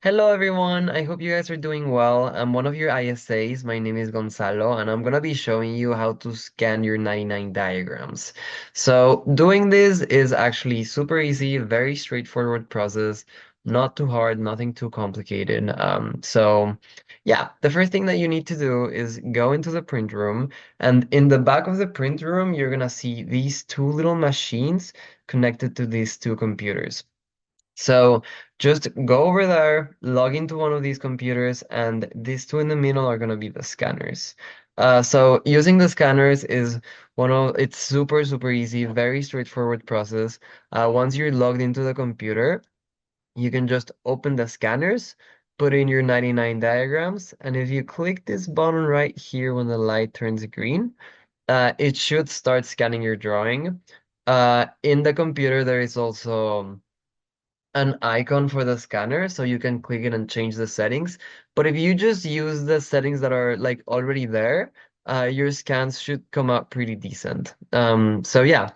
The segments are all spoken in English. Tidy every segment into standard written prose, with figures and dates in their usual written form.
Hello everyone, I hope you guys are doing well. I'm one of your ISAs. My name is Gonzalo, and I'm gonna be showing you how to scan your 99 diagrams. So doing this is actually super easy, very straightforward process, not too hard, nothing too complicated. So yeah, the first thing that you need to do is go into the print room, and in the back of the print room, you're gonna see these two little machines connected to these two computers. So just go over there, log into one of these computers, and these two in the middle are going to be the scanners. So using the scanners is it's super, super easy, very straightforward process. Once you're logged into the computer, you can just open the scanners, put in your 99 diagrams, and if you click this button right here when the light turns green, it should start scanning your drawing. In the computer, there is also an icon for the scanner so you can click it and change the settings. But if you just use the settings that are like already there, your scans should come out pretty decent. So yeah,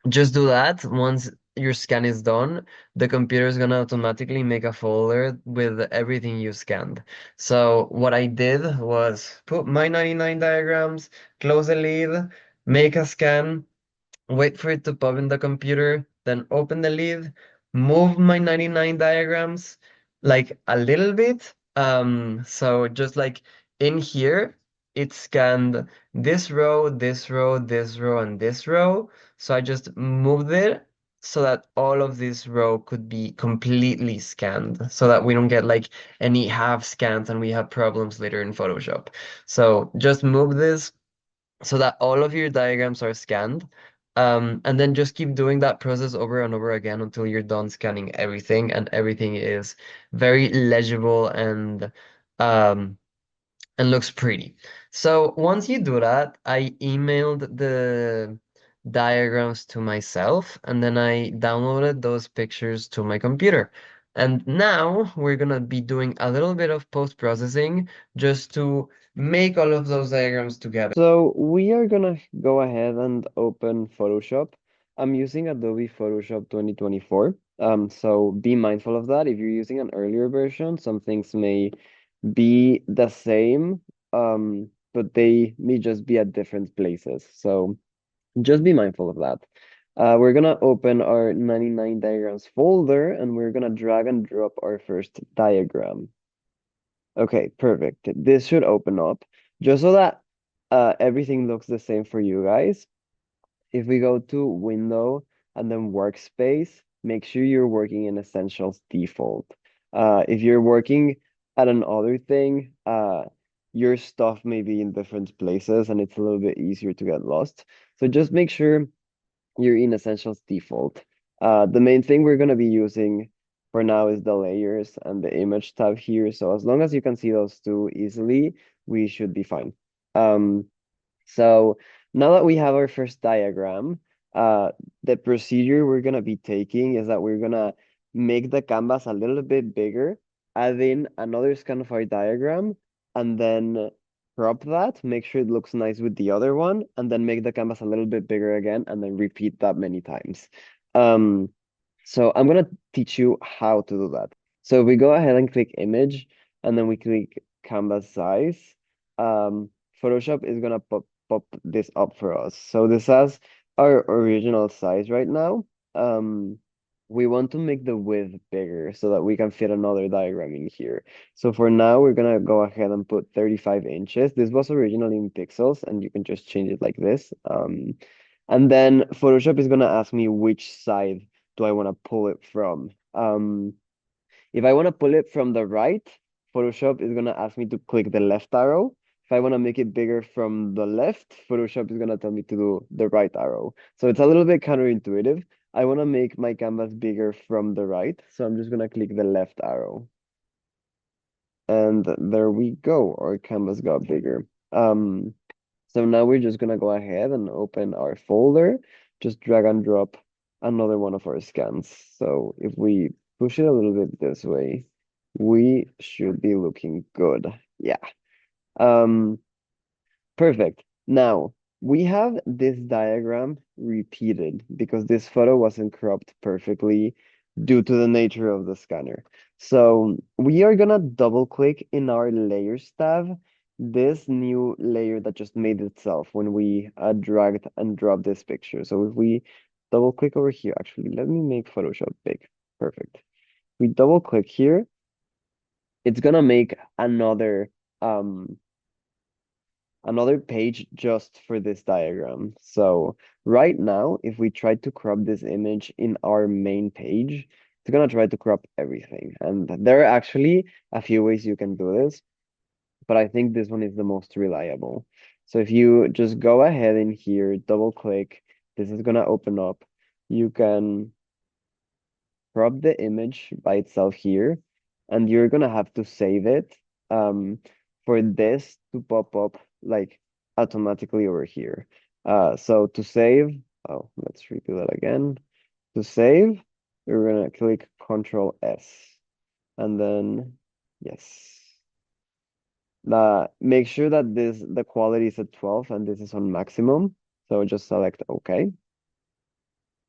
just do that. Once your scan is done, the computer is gonna automatically make a folder with everything you scanned. So what I did was put my 99 diagrams, close the lid, make a scan, wait for it to pop in the computer, then open the lid, move my 99 diagrams like a little bit. So just like in here, it scanned this row, this row, this row, and this row. So I just moved it so that all of this row could be completely scanned so that we don't get like any half scans and we have problems later in Photoshop. So just move this so that all of your diagrams are scanned. And then just keep doing that process over and over again until you're done scanning everything and everything is very legible um, and looks pretty. So once you do that, I emailed the diagrams to myself and then I downloaded those pictures to my computer. And now we're gonna be doing a little bit of post-processing just to make all of those diagrams together. So we are gonna go ahead and open Photoshop. I'm using Adobe Photoshop 2024. So be mindful of that. If you're using an earlier version, some things may be the same, but they may just be at different places. So just be mindful of that. We're gonna open our 99 diagrams folder and we're gonna drag and drop our first diagram. Okay, perfect. This should open up just so that everything looks the same for you guys. If we go to Window and then Workspace, make sure you're working in Essentials default. If you're working at another thing, your stuff may be in different places and it's a little bit easier to get lost. So just make sure you're in Essentials default. The main thing we're going to be using for now is the layers and the image tab here. So as long as you can see those two easily, we should be fine. Um, so now that we have our first diagram, the procedure we're going to be taking is that we're going to make the canvas a little bit bigger, add in another scan of our diagram, and then crop that, make sure it looks nice with the other one, and then make the canvas a little bit bigger again, and then repeat that many times. Um, so I'm gonna teach you how to do that. So we go ahead and click image, and then we click canvas size. Um, Photoshop is gonna pop this up for us. So this has our original size right now. Um, we want to make the width bigger so that we can fit another diagram in here. So for now, we're gonna go ahead and put 35 inches. This was originally in pixels, and you can just change it like this. And then Photoshop is gonna ask me which side do I want to pull it from. If I want to pull it from the right, Photoshop is gonna ask me to click the left arrow. If I want to make it bigger from the left, Photoshop is gonna tell me to do the right arrow. So it's a little bit counterintuitive. I want to make my canvas bigger from the right, so I'm just gonna click the left arrow. And there we go, our canvas got bigger. So now we're just gonna go ahead and open our folder, just drag and drop another one of our scans. So if we push it a little bit this way, we should be looking good. Yeah. Um, Perfect. Now we have this diagram repeated because this photo wasn't cropped perfectly due to the nature of the scanner. So we are gonna double click in our layers tab, this new layer that just made itself when we dragged and dropped this picture. So if we double click over here, actually, let me make Photoshop big. Perfect. We double click here, it's gonna make um another page just for this diagram. So right now, if we try to crop this image in our main page, it's gonna try to crop everything. And there are actually a few ways you can do this, but I think this one is the most reliable. So if you just go ahead in here, double click, this is gonna open up. You can crop the image by itself here, and you're gonna have to save it um, for this to pop up like automatically over here. So to save, oh, let's redo that again. To save, we're gonna click Control S, and then yes. Make sure that the quality is at 12 and this is on maximum. So just select OK.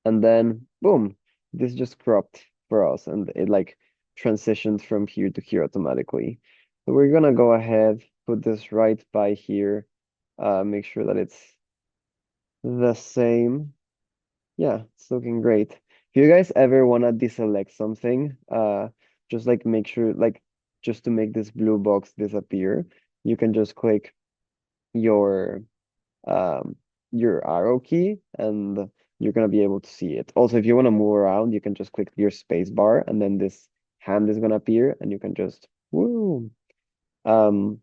And then boom, this just cropped for us and it like transitioned from here to here automatically. So we're gonna go ahead, put this right by here, make sure that it's the same. Yeah, it's looking great. If you guys ever wanna deselect something, just like make sure like just to make this blue box disappear, you can just click your um, your arrow key and you're going to be able to see it. Also, if you want to move around, you can just click your space bar and then this hand is going to appear and you can just, woo. Um,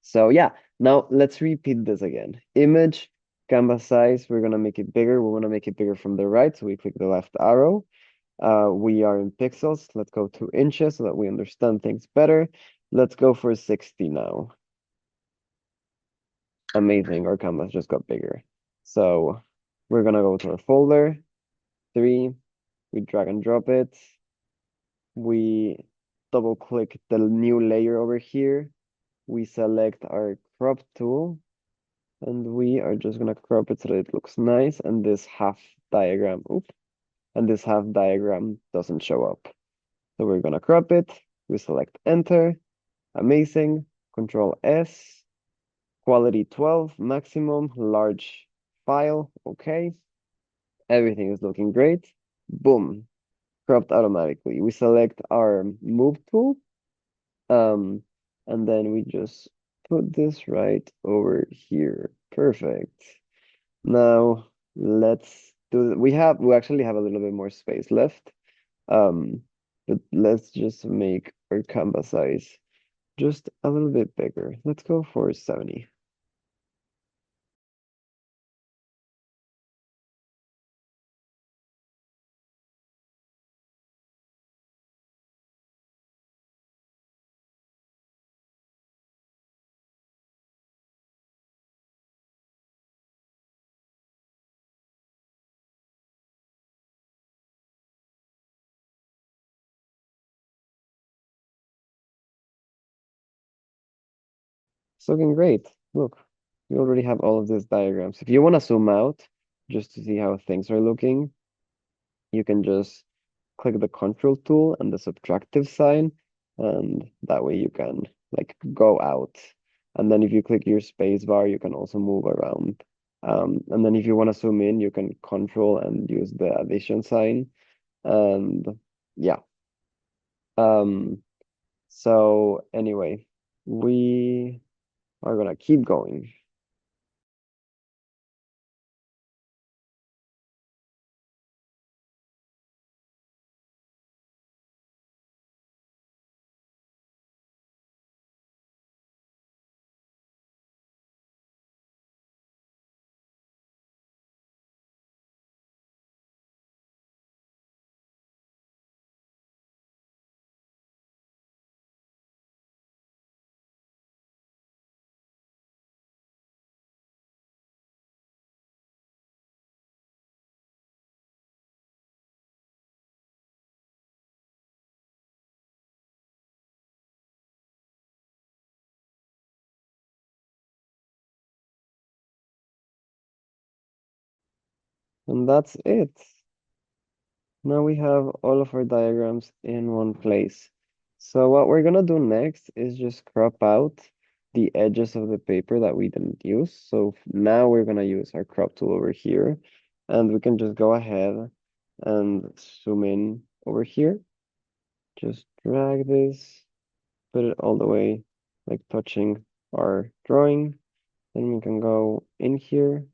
so yeah, now let's repeat this again. Image, canvas size, we're going to make it bigger. We want to make it bigger from the right, so we click the left arrow. We are in pixels. Let's go to inches so that we understand things better. Let's go for 60 now. Amazing, our canvas just got bigger. So we're gonna go to our folder, 3, we drag and drop it, we double click the new layer over here, we select our crop tool, and we are just gonna crop it so that it looks nice, and this half diagram, oops, and this half diagram doesn't show up. So we're gonna crop it, we select enter, amazing, Control S, quality 12, maximum, large file, okay. Everything is looking great. Boom, cropped automatically. We select our move tool, um, and then we just put this right over here. Perfect. Now let's do, we actually have a little bit more space left. Um, but let's just make our canvas size just a little bit bigger. Let's go for 70. It's looking great. Look, we already have all of these diagrams. If you want to zoom out just to see how things are looking, you can just click the control tool and the subtractive sign, and that way you can like go out. And then if you click your space bar, you can also move around. And then if you want to zoom in, you can control and use the addition sign. And yeah. Um, so anyway, we are gonna keep going. And that's it. Now we have all of our diagrams in one place. So what we're gonna do next is just crop out the edges of the paper that we didn't use. So now we're gonna use our crop tool over here, and we can just go ahead and zoom in over here. Just drag this, put it all the way, like touching our drawing. Then we can go in here,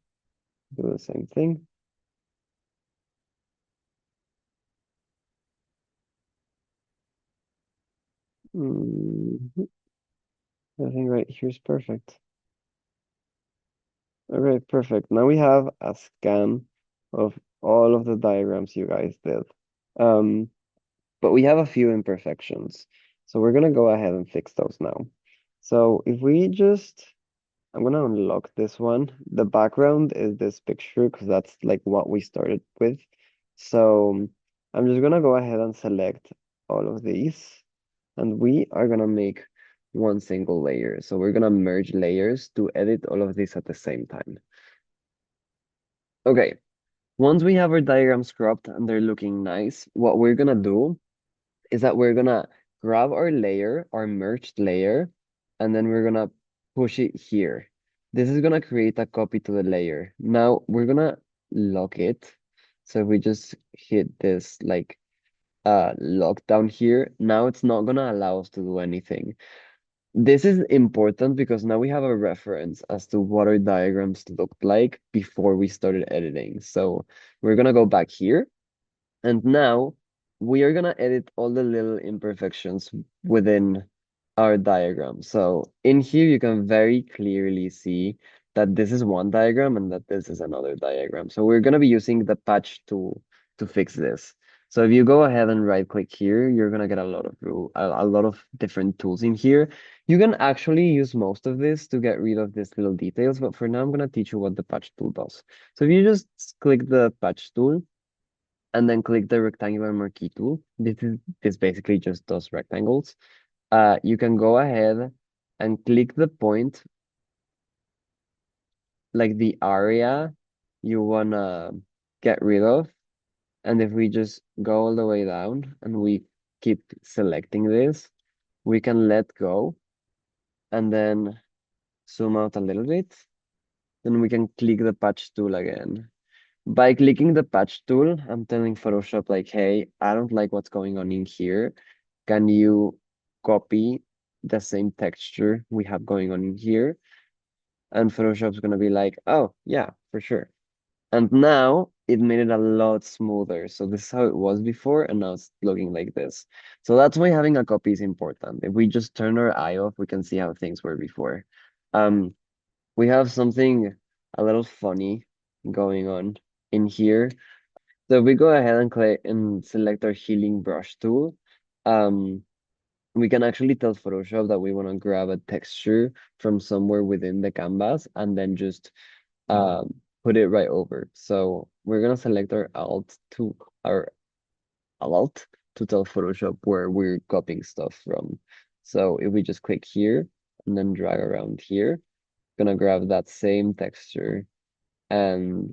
do the same thing. Mhm. I think right here is perfect. Okay, perfect. Now we have a scan of all of the diagrams you guys did. Um, but we have a few imperfections. So we're gonna go ahead and fix those now. So if we just, I'm gonna unlock this one. The background is this picture because that's like what we started with. So I'm just gonna go ahead and select all of these, and we are gonna make one single layer. So we're gonna merge layers to edit all of these at the same time. Okay, once we have our diagrams cropped and they're looking nice, what we're gonna do is that we're gonna grab our layer, our merged layer, and then we're gonna push it here. This is gonna create a copy to the layer. Now we're gonna lock it. So if we just hit this like lock down here, now it's not gonna allow us to do anything. This is important because now we have a reference as to what our diagrams looked like before we started editing. So we're gonna go back here, and now we are gonna edit all the little imperfections within our diagram. So in here, you can very clearly see that this is one diagram and that this is another diagram. So we're gonna be using the patch tool to fix this. So if you go ahead and right click here, you're gonna get a lot of a lot of different tools in here. You can actually use most of this to get rid of these little details, but for now, I'm gonna teach you what the patch tool does. So if you just click the patch tool, and then click the rectangular marquee tool. This basically just does rectangles. You can go ahead and click the point, like the area you wanna get rid of. And if we just go all the way down and we keep selecting this, we can let go and then zoom out a little bit. Then we can click the patch tool again. By clicking the patch tool, I'm telling Photoshop like, hey, I don't like what's going on in here. Can you copy the same texture we have going on in here? And Photoshop's gonna be like, oh, yeah, for sure. And now it made it a lot smoother. So this is how it was before, and now it's looking like this. So that's why having a copy is important. If we just turn our eye off, we can see how things were before. Um, we have something a little funny going on in here. So if we go ahead and click and select our healing brush tool, um, we can actually tell Photoshop that we want to grab a texture from somewhere within the canvas and then just put it right over. So we're gonna select our Alt to tell Photoshop where we're copying stuff from. So if we just click here and then drag around here, gonna grab that same texture and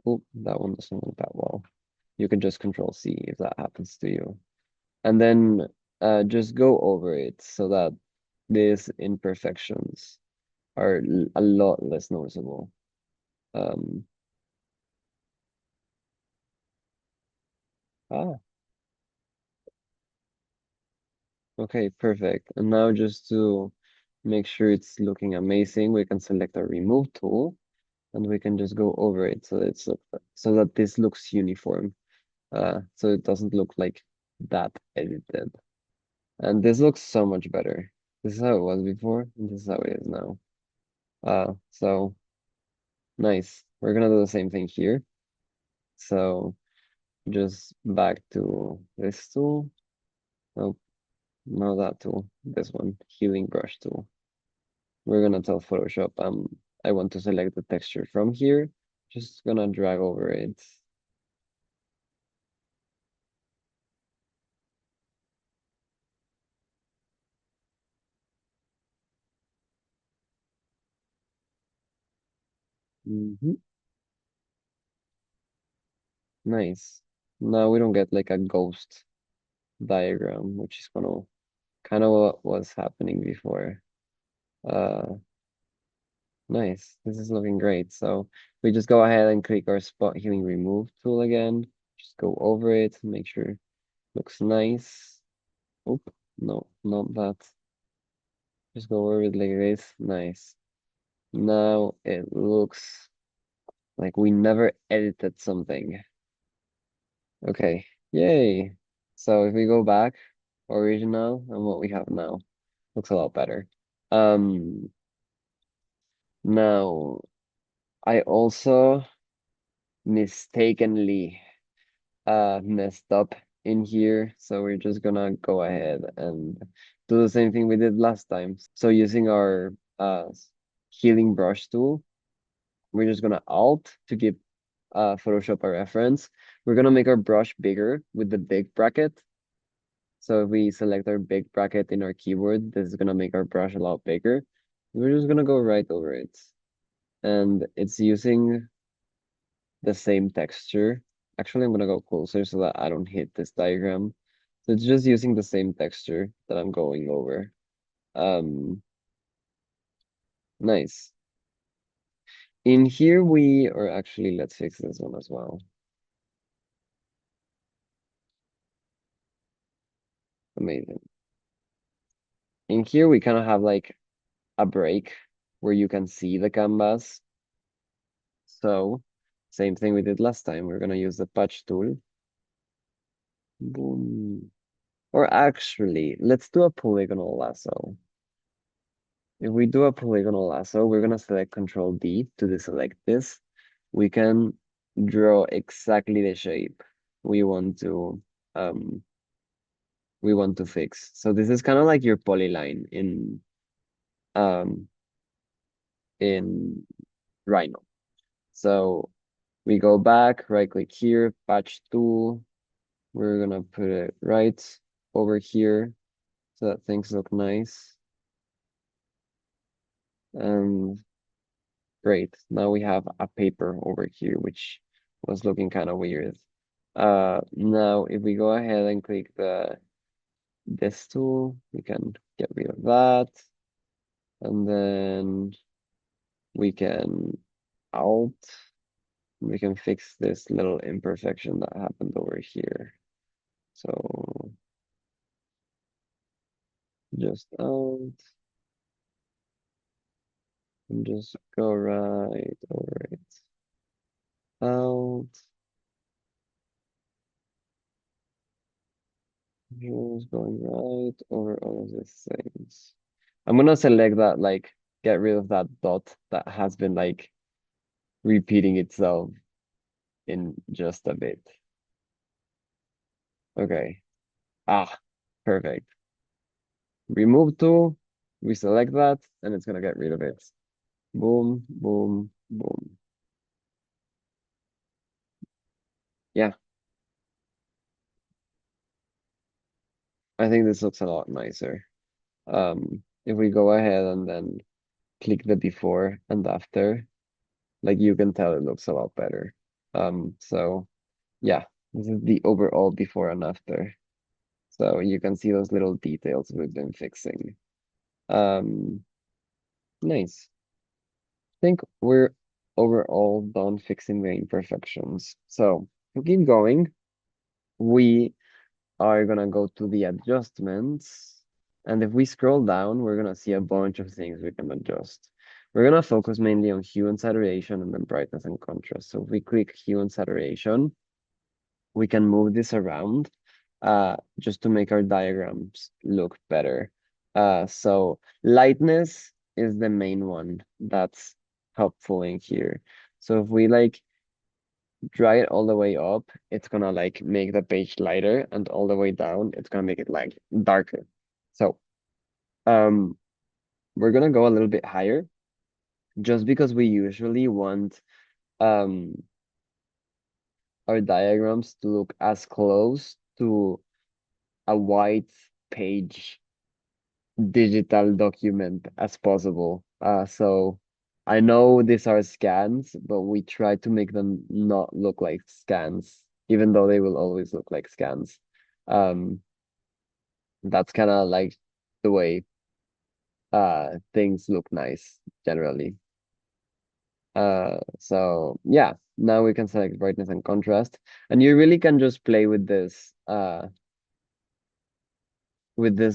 oh, that one doesn't look that well. You can just Control C if that happens to you. And then just go over it so that these imperfections are a lot less noticeable. Um, ah, okay, perfect. And now just to make sure it's looking amazing, we can select our remove tool and we can just go over it so so that this looks uniform. So it doesn't look like that edited. And this looks so much better. This is how it was before, and this is how it is now. So nice. We're gonna do the same thing here. So just back to this tool. Oh, not that tool. This one, healing brush tool. We're gonna tell Photoshop, I want to select the texture from here. Just gonna drag over it. Hmm. Nice. Now we don't get like a ghost diagram, which is kind of what was happening before. Uh, nice. This is looking great. So we just go ahead and click our spot healing remove tool again. Just go over it, make sure it looks nice. Oop, no, not that. Just go over it like this. Nice. Now it looks like we never edited something. Okay, yay. So if we go back, original and what we have now, looks a lot better. Um, Now I also mistakenly messed up in here, so we're just gonna go ahead and do the same thing we did last time. So using our healing brush tool, we're just gonna Alt to give Photoshop a reference. We're gonna make our brush bigger with the big bracket. So if we select our big bracket in our keyboard, this is gonna make our brush a lot bigger. We're just gonna go right over it. And it's using the same texture. Actually, I'm gonna go closer so that I don't hit this diagram. So it's just using the same texture that I'm going over. Um, nice. In here or actually, let's fix this one as well. Amazing. In here, we kind of have like a break where you can see the canvas. So same thing we did last time. We're gonna use the patch tool. Boom. Or actually, let's do a polygonal lasso. If we do a polygonal lasso, we're gonna select Control D to deselect this. We can draw exactly the shape we want to um fix. So this is kind of like your polyline um in Rhino. So we go back, right click here, patch tool. We're gonna put it right over here so that things look nice. And great. Now we have a paper over here, which was looking kind of weird. Now if we go ahead and click this tool, we can get rid of that. And then we can Alt, we can fix this little imperfection that happened over here. So just Alt and just go right over it. Alt, just going right over all of these things. I'm gonna select that, like, get rid of that dot that has been like repeating itself in just a bit. Okay. Ah, perfect. Remove tool, we select that, and it's gonna get rid of it. Boom, boom, boom. Yeah, I think this looks a lot nicer. If we go ahead and then click the before and after, like you can tell it looks a lot better. So yeah, this is the overall before and after. So you can see those little details we've been fixing. Um, nice. I think we're overall done fixing the imperfections. So to keep going, we are gonna go to the adjustments. And if we scroll down, we're gonna see a bunch of things we can adjust. We're gonna focus mainly on hue and saturation and then brightness and contrast. So if we click hue and saturation, we can move this around just to make our diagrams look better. So lightness is the main one that's helpful in here. So if we like drag it all the way up, it's gonna like make the page lighter, and all the way down, it's gonna make it like darker. So um, we're gonna go a little bit higher just because we usually want um our diagrams to look as close to a white page digital document as possible. So I know these are scans, but we try to make them not look like scans. even though they will always look like scans. Um, that's kind of like the way things look nice generally. So yeah, now we can select brightness and contrast, and you really can just play with these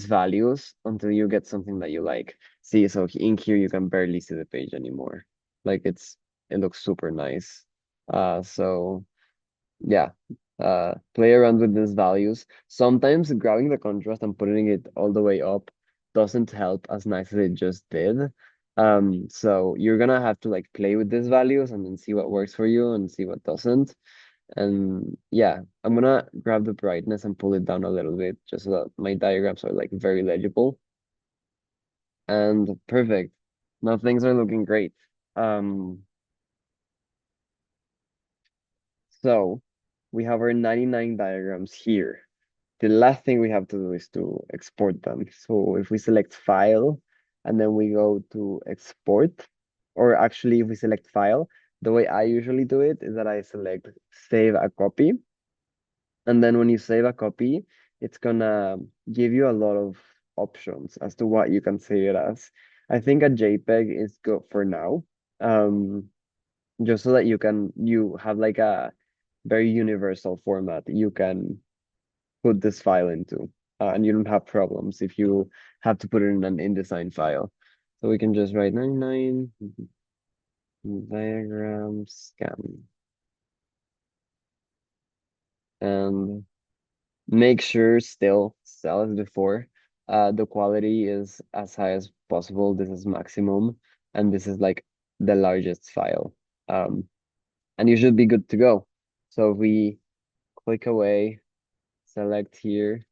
values until you get something that you like. See, so in here you can barely see the page anymore. Like it looks super nice. So yeah, play around with these values. Sometimes grabbing the contrast and putting it all the way up doesn't help as nice as it just did. So you're gonna have to like play with these values and then see what works for you and see what doesn't. And yeah, I'm gonna grab the brightness and pull it down a little bit just so that my diagrams are like very legible. And perfect. Now things are looking great. Um, so we have our 99 diagrams here. The last thing we have to do is to export them. So if we select file and then we go to export, or actually if we select file, the way I usually do it is that I select save a copy. And then when you save a copy, it's gonna give you a lot of options as to what you can save it as. I think a JPEG is good for now. Um, just so that you have like a very universal format you can put this file into, and you don't have problems if you have to put it in an InDesign file. So we can just write 99 diagram scan and make sure still, still as before, the quality is as high as possible. This is maximum, and this is like the largest file. Um, and you should be good to go. So if we click away, select here,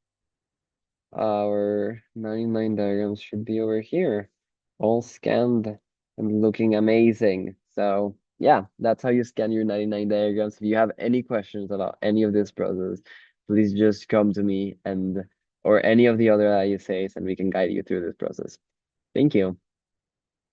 our 99 diagrams should be over here, all scanned and looking amazing. So yeah, that's how you scan your 99 diagrams. If you have any questions about any of this process, please just come to me and or any of the other ISAs and we can guide you through this process. Thank you.